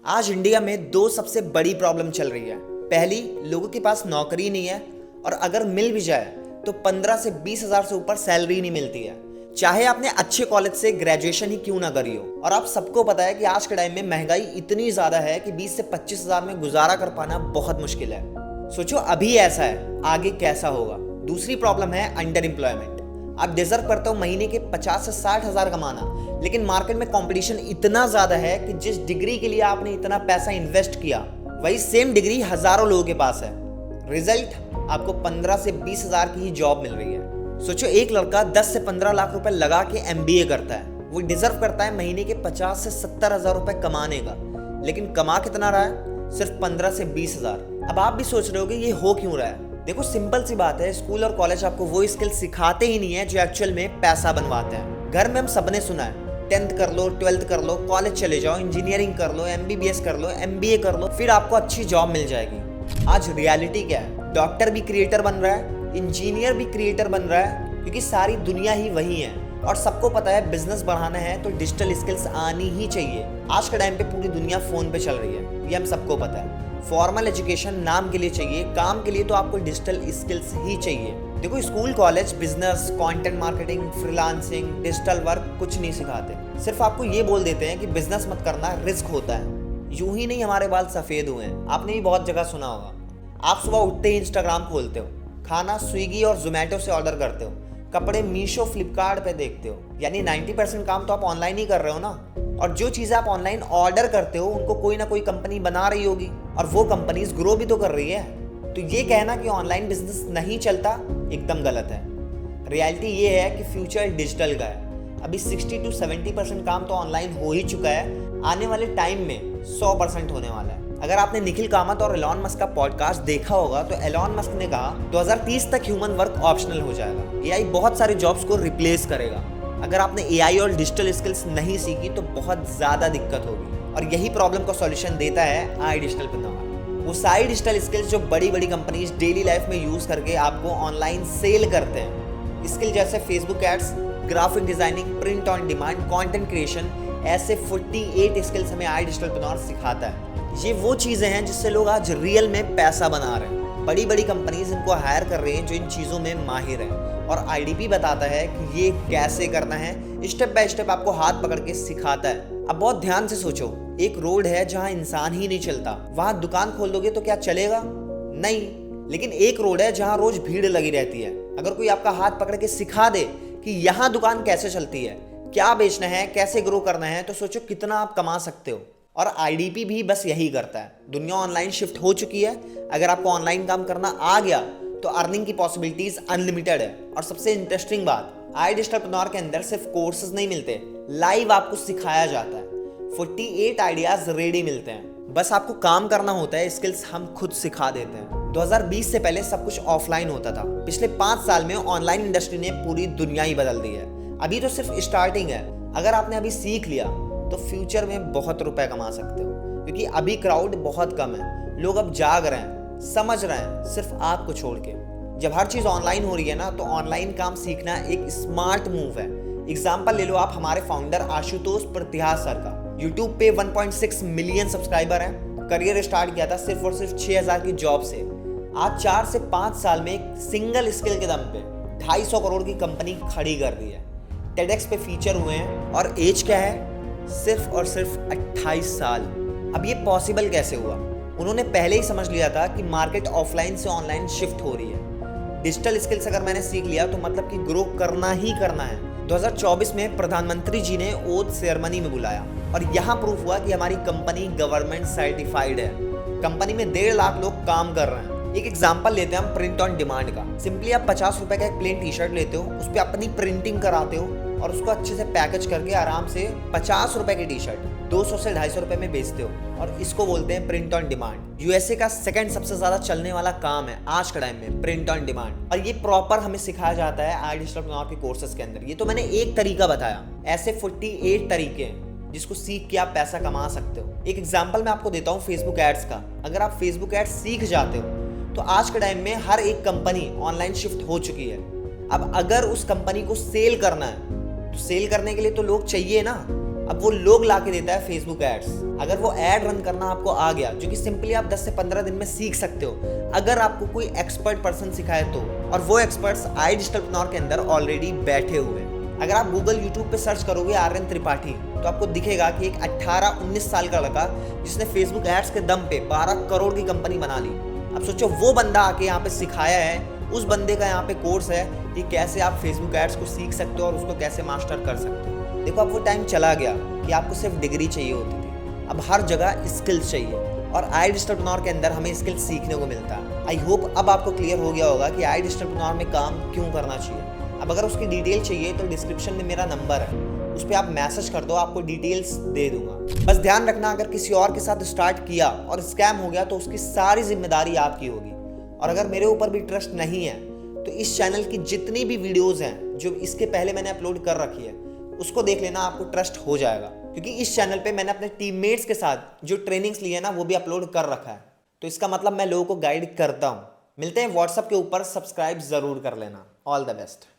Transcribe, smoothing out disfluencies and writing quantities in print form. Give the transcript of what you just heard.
आज इंडिया में दो सबसे बड़ी प्रॉब्लम चल रही है। पहली, लोगों के पास नौकरी नहीं है और अगर मिल भी जाए तो 15 से 20 हजार से ऊपर सैलरी नहीं मिलती है, चाहे आपने अच्छे कॉलेज से ग्रेजुएशन ही क्यों ना करी हो। और आप सबको पता है कि आज के टाइम में महंगाई इतनी ज्यादा है कि 20 से 25 हजार में गुजारा कर पाना बहुत मुश्किल है। सोचो अभी ऐसा है, आगे कैसा होगा। दूसरी प्रॉब्लम है अंडर एम्प्लॉयमेंट। आप डिजर्व करते हो महीने के 50 से 60 हजार कमाना, लेकिन मार्केट में कंपटीशन इतना ज्यादा है कि जिस डिग्री के लिए आपने इतना पैसा इन्वेस्ट किया वही सेम डिग्री हजारों लोगों के पास है। रिजल्ट, आपको 15 से 20 हजार की ही जॉब मिल रही है। सोचो एक लड़का 10 से 15 लाख रुपए लगा के MBA करता है, वो डिजर्व करता है महीने के 50 से 70 हजार रुपए कमाने का, लेकिन कमा कितना रहा है? सिर्फ 15 से 20 हजार। अब आप भी सोच रहे हो कि ये हो क्यों रहा है। देखो सिंपल सी बात है, स्कूल और कॉलेज आपको वो स्किल सिखाते ही नहीं है जो एक्चुअल में पैसा बनवाते हैं। घर में हम सबने सुना है 10th कर लो, 12th कर लो, कॉलेज चले जाओ, इंजीनियरिंग कर लो, MBBS कर लो, MBA कर लो, फिर आपको अच्छी जॉब मिल जाएगी। आज रियलिटी क्या है? डॉक्टर भी क्रिएटर बन रहा है, इंजीनियर भी क्रिएटर बन रहा है, क्योंकि सारी दुनिया ही वही है। और सबको पता है बिजनेस बढ़ाना है तो डिजिटल स्किल्स आनी ही चाहिए। आज के टाइम पे पूरी दुनिया फोन पे चल रही है, ये हम सबको पता है। फॉर्मल एजुकेशन नाम के लिए चाहिए, काम के लिए तो आपको डिजिटल स्किल्स ही चाहिए। देखो school, college, business, content marketing, freelancing, digital work कुछ नहीं सिखाते। सिर्फ आपको ये बोल देते हैं कि बिजनेस मत करना, रिस्क होता है। यूं ही नहीं हमारे बाल सफेद हुए हैं, आपने भी बहुत जगह सुना होगा। आप सुबह उठते ही इंस्टाग्राम खोलते हो, खाना स्विगी और जोमेटो से ऑर्डर करते हो, कपड़े मीशो, फ्लिपकार्ट पे देखते हो, यानी 90% काम तो आप ऑनलाइन ही कर रहे हो ना। और जो चीज़ें आप ऑनलाइन ऑर्डर करते हो उनको कोई ना कोई कंपनी बना रही होगी और वो कंपनीज ग्रो भी तो कर रही है। तो ये कहना कि ऑनलाइन बिजनेस नहीं चलता एकदम गलत है। रियलिटी ये है कि फ्यूचर डिजिटल का है। अभी 60 to 70% काम तो ऑनलाइन हो ही चुका है, आने वाले टाइम में 100% होने वाला है। अगर आपने निखिल कामत और एलॉन मस्क का पॉडकास्ट देखा होगा तो एलॉन मस्क ने कहा 2030 तक ह्यूमन वर्क ऑप्शनल हो जाएगा। AI बहुत सारे जॉब्स को रिप्लेस करेगा। अगर आपने AI और डिजिटल स्किल्स नहीं सीखी तो बहुत ज़्यादा दिक्कत होगी। और यही प्रॉब्लम का सॉल्यूशन देता है आई डिजिटलप्रेन्योर। वो सारी डिजिटल स्किल्स जो बड़ी बड़ी कंपनीज डेली लाइफ में यूज़ करके आपको ऑनलाइन सेल करते हैं। स्किल जैसे Facebook ads, graphic designing, print on demand, content creation, ऐसे 48 स्किल्स हमें आई डिजिटलप्रेन्योर सिखाता है। ये वो चीज़ें हैं जिससे लोग आज रियल में पैसा बना रहे हैं। बड़ी बड़ी कंपनीज इनको हायर कर रही हैं जो इन चीज़ों में माहिर हैं। और IDP बताता है कि ये कैसे करना है, स्टेप बाय स्टेप आपको हाथ पकड़ के सिखाता है। अब बहुत ध्यान से सोचो, एक रोड है जहाँ इंसान ही नहीं चलता, वहाँ दुकान खोल दोगे तो क्या चलेगा? नहीं। लेकिन एक रोड है जहाँ रोज भीड़ लगी रहती है। अगर कोई आपका हाथ पकड़ के सिखा दे कि यहाँ दुकान कैसे चलती है, क्या बेचना है, कैसे ग्रो करना है, तो सोचो कितना आप कमा सकते हो। और IDP भी बस यही करता है। दुनिया ऑनलाइन शिफ्ट हो चुकी है। अगर आपको ऑनलाइन काम करना आ गया तो अर्निंग की पॉसिबिलिटीज अनलिमिटेड है। और सबसे इंटरेस्टिंग बात, आई डिजिटलप्रेन्योर के अंदर सिर्फ कोर्सेज नहीं मिलते, लाइव आपको सिखाया जाता है। 48 आइडियाज रेडी मिलते हैं, बस आपको काम करना होता है। स्किल्स हम खुद सिखा देते हैं। 2020 से पहले सब कुछ ऑफलाइन होता था। पिछले 5 साल में ऑनलाइन इंडस्ट्री ने पूरी दुनिया ही बदल दी है। अभी तो सिर्फ स्टार्टिंग है। अगर आपने अभी सीख लिया तो फ्यूचर में बहुत रुपए कमा सकते हो, क्योंकि अभी क्राउड बहुत कम है। लोग अब जाग रहे हैं, समझ रहे हैं, सिर्फ आपको छोड़ के। जब हर चीज़ ऑनलाइन हो रही है ना, तो ऑनलाइन काम सीखना एक स्मार्ट मूव है। एग्जाम्पल ले लो आप हमारे फाउंडर आशुतोष प्रतिहास सर का। यूट्यूब पे 1.6 मिलियन सब्सक्राइबर हैं। करियर स्टार्ट किया था सिर्फ और सिर्फ 6000 की जॉब से। आज 4 से 5 साल में एक सिंगल स्किल के दम पे 250 करोड़ की कंपनी खड़ी कर दी है। TEDx पे फीचर हुए हैं और एज क्या है? सिर्फ और सिर्फ 28 साल। अब ये पॉसिबल कैसे हुआ? उन्होंने पहले ही समझ लिया था कि मार्केट ऑफलाइन से ऑनलाइन शिफ्ट हो रही है। डिजिटल स्किल्स अगर मैंने सीख लिया तो मतलब कि ग्रो करना ही करना है। 2024 में प्रधानमंत्री जी ने ओथ सेरेमनी में बुलाया और यहाँ प्रूफ हुआ कि हमारी कंपनी गवर्नमेंट सर्टिफाइड है। कंपनी में 1.5 लाख लोग काम कर रहे हैं। एक एग्जांपल लेते हैं हम प्रिंट ऑन डिमांड का। सिंपली आप 50 रुपए का एक प्लेन टी-शर्ट लेते हो, उस पर अपनी प्रिंटिंग कराते हो और उसको अच्छे से पैकेज करके आराम से 50 रुपए की टी-शर्ट 200 से 250 रुपए में बेचते हो, और इसको बोलते हैं प्रिंट ऑन डिमांड। USA का सेकंड सबसे ज्यादा चलने वाला काम है आज के टाइम में प्रिंट ऑन डिमांड। और ये प्रॉपर हमें सिखाया जाता है आई डिजिटलप्रेन्योर के कोर्सेज के अंदर। ये तो मैंने एक तरीका बताया, ऐसे 48 तरीके हैं जिसको सीख के आप पैसा कमा सकते हो। एक एग्जाम्पल मैं आपको देता हूँ फेसबुक एड्स का। अगर आप फेसबुक एड्स सीख जाते हो तो आज के टाइम में हर एक कंपनी ऑनलाइन शिफ्ट हो चुकी है। अब अगर उस कंपनी को सेल करना है तो सेल करने के लिए तो लोग चाहिए ना। अब वो लोग ला के देता है फेसबुक एड्स। अगर वो एड रन करना आपको आ गया, जो कि सिंपली आप 10 से 15 दिन में सीख सकते हो, अगर आपको कोई एक्सपर्ट पर्सन सिखाए तो, और वो एक्सपर्ट्स iDigitalpreneur के अंदर ऑलरेडी बैठे हुए हैं। अगर आप गूगल यूट्यूब पे सर्च करोगे आर्यन त्रिपाठी, तो आपको दिखेगा कि एक 18-19 साल का लड़का जिसने फेसबुक एड्स के दम पे 12 करोड़ की कंपनी बना ली। अब सोचो वो बंदा आके यहाँ पे सिखाया है, उस बंदे का यहाँ पे कोर्स है कि कैसे आप फेसबुक एड्स को सीख सकते हो और उसको कैसे मास्टर कर सकते हो। देखो अब वो टाइम चला गया कि आपको सिर्फ डिग्री चाहिए होती थी, अब हर जगह स्किल्स चाहिए और iDigitalpreneur के अंदर हमें स्किल्स सीखने को मिलता है। आई होप अब आपको क्लियर हो गया होगा कि iDigitalpreneur में काम क्यों करना चाहिए। अब अगर उसकी डिटेल चाहिए तो डिस्क्रिप्शन में मेरा नंबर है, उस पर आप मैसेज कर दो, आपको डिटेल्स दे दूंगा। बस ध्यान रखना, अगर किसी और के साथ स्टार्ट किया और स्कैम हो गया तो उसकी सारी जिम्मेदारी आपकी होगी। और अगर मेरे ऊपर भी ट्रस्ट नहीं है तो इस चैनल की जितनी भी वीडियोस हैं जो इसके पहले मैंने अपलोड कर रखी है, उसको देख लेना, आपको ट्रस्ट हो जाएगा। क्योंकि इस चैनल पे मैंने अपने टीममेट्स के साथ जो ट्रेनिंग्स लिए ना वो भी अपलोड कर रखा है, तो इसका मतलब मैं लोगों को गाइड करता हूँ। मिलते हैं व्हाट्सएप के ऊपर, सब्सक्राइब जरूर कर लेना। All the best.